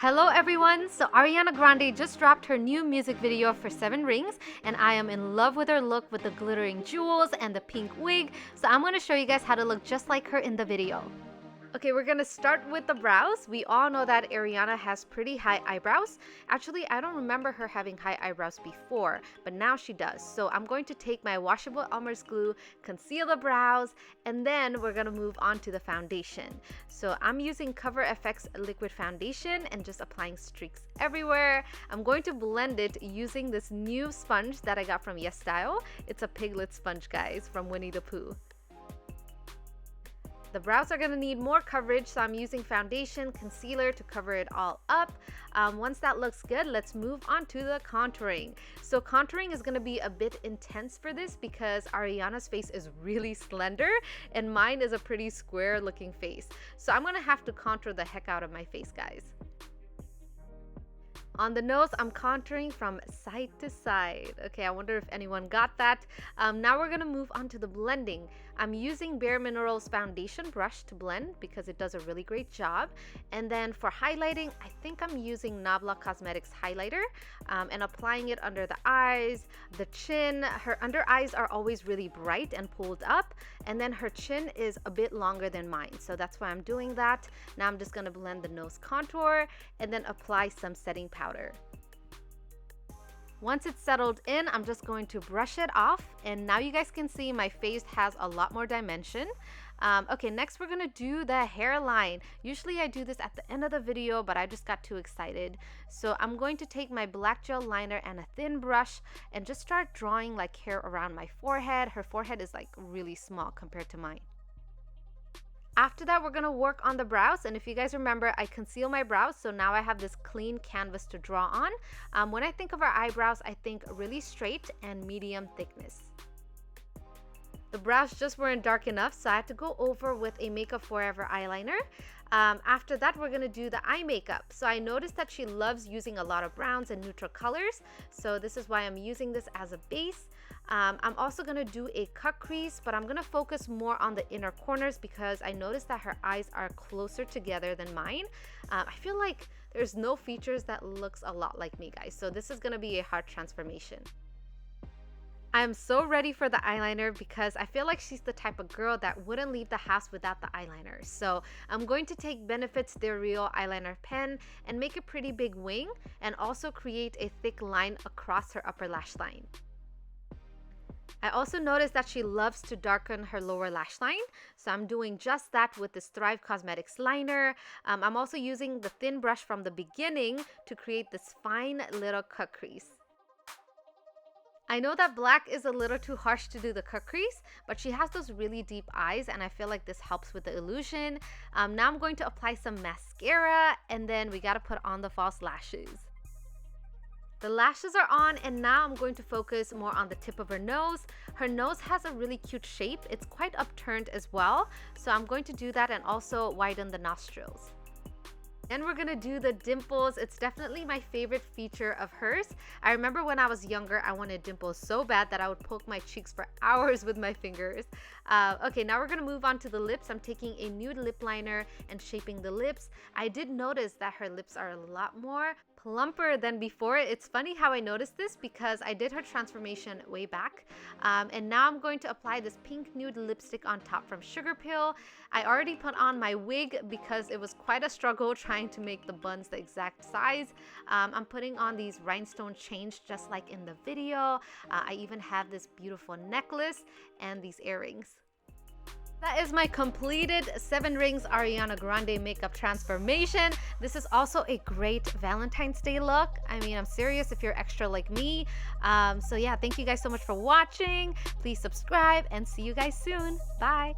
Hello everyone! So Ariana Grande just dropped her new music video for 7 Rings and I am in love with her look with the glittering jewels and the pink wig. So I'm going to show you guys how to look just like her in the video. Okay, we're gonna start with the brows. We all know that Ariana has pretty high eyebrows. Actually, I don't remember her having high eyebrows before, but now she does. So I'm going to take my washable Elmer's glue, conceal the brows, and then we're gonna move on to the foundation. So I'm using Cover FX liquid foundation and just applying streaks everywhere. I'm going to blend it using this new sponge that I got from Yesstyle. It's a Piglet sponge, guys, from Winnie the Pooh. The brows are going to need more coverage, so I'm using foundation, concealer to cover it all up. Once that looks good, let's move on to the contouring. So contouring is going to be a bit intense for this because Ariana's face is really slender and mine is a pretty square looking face. So I'm going to have to contour the heck out of my face, guys. On the nose, I'm contouring from side to side. Okay, I wonder if anyone got that. Now we're gonna move on to the blending. I'm using Bare Minerals foundation brush to blend because it does a really great job. And then for highlighting, I think I'm using Nabla Cosmetics highlighter and applying it under the eyes, the chin. Her under eyes are always really bright and pulled up, and then her chin is a bit longer than mine. So that's why I'm doing that. Now I'm just gonna blend the nose contour and then apply some setting powder. Once it's settled in, I'm just going to brush it off, and now you guys can see my face has a lot more dimension. Okay, next we're gonna do the hairline. Usually I do this at the end of the video, but I just got too excited. So I'm going to take my black gel liner and a thin brush and just start drawing like hair around my forehead. Her forehead is like really small compared to mine. After that, we're gonna work on the brows, and if you guys remember, I conceal my brows, so now I have this clean canvas to draw on. When I think of our eyebrows, I think really straight and medium thickness. The brows just weren't dark enough, so I had to go over with a Makeup Forever eyeliner. After that, we're gonna do the eye makeup. So I noticed that she loves using a lot of browns and neutral colors, so this is why I'm using this as a base. I'm also gonna do a cut crease, but I'm gonna focus more on the inner corners because I noticed that her eyes are closer together than mine. I feel like there's no features that looks a lot like me, guys, so this is gonna be a hard transformation. I am so ready for the eyeliner because I feel like she's the type of girl that wouldn't leave the house without the eyeliner. So I'm going to take Benefit's They're Real eyeliner pen and make a pretty big wing and also create a thick line across her upper lash line. I also noticed that she loves to darken her lower lash line, so I'm doing just that with this Thrive Cosmetics liner. I'm also using the thin brush from the beginning to create this fine little cut crease. I know that black is a little too harsh to do the cut crease, but she has those really deep eyes and I feel like this helps with the illusion. Now I'm going to apply some mascara and then we gotta put on the false lashes. The lashes are on and now I'm going to focus more on the tip of her nose. Her nose has a really cute shape. It's quite upturned as well. So I'm going to do that and also widen the nostrils. And we're gonna do the dimples. It's definitely my favorite feature of hers. I remember when I was younger, I wanted dimples so bad that I would poke my cheeks for hours with my fingers. Okay, now we're gonna move on to the lips. I'm taking a nude lip liner and shaping the lips. I did notice that her lips are a lot more plumper than before. It's funny how I noticed this because I did her transformation way back. And now I'm going to apply this pink nude lipstick on top from Sugarpill. I already put on my wig because it was quite a struggle trying to make the buns the exact size. I'm putting on these rhinestone chains just like in the video. I even have this beautiful necklace and these earrings. That is my completed 7 Rings Ariana Grande makeup transformation. This is also a great Valentine's Day look. I mean, I'm serious if you're extra like me. So yeah, thank you guys so much for watching. Please subscribe and see you guys soon. Bye.